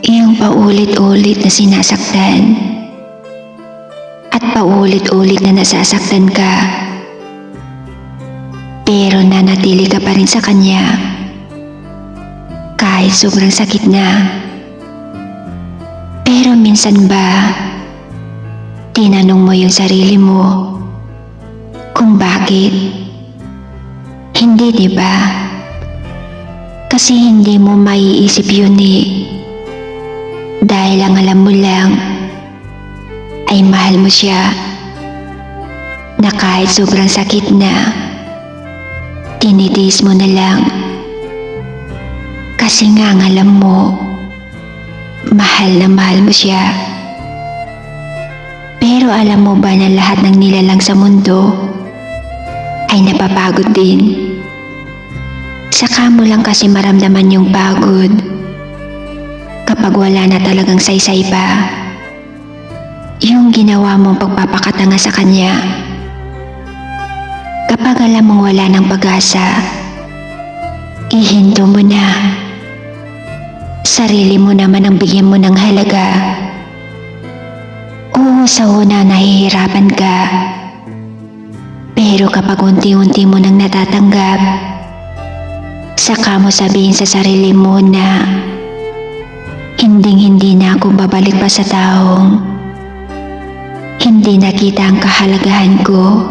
Iyong paulit-ulit na sinasaktan at paulit-ulit na nasasaktan ka. Pero nanatili ka pa rin sa kanya kahit sobrang sakit na. Pero minsan ba, tinanong mo yung sarili mo kung bakit? Hindi, di ba? Kasi hindi mo maiisip yun eh. Dahil ang alam mo lang ay mahal mo siya, na kahit sobrang sakit na, tinitiis mo na lang. Kasi nga ang alam mo, mahal na mahal mo siya. Pero alam mo ba na lahat ng nilalang sa mundo ay napapagod din? Saka mo lang kasi maramdaman yung pagod kapag wala na talagang saysay pa yung ginawa mong pagpapakatanga sa kanya. Kapag alam mong wala ng pag-asa, ihinto mo na. Sarili mo naman ang bigyan mo ng halaga. Oo, sa una nahihirapan ka. Pero kapag unti-unti mo nang natatanggap, saka mo sabihin sa sarili mo na hindi na ako babalik pa sa taong hindi nakita ang kahalagahan ko.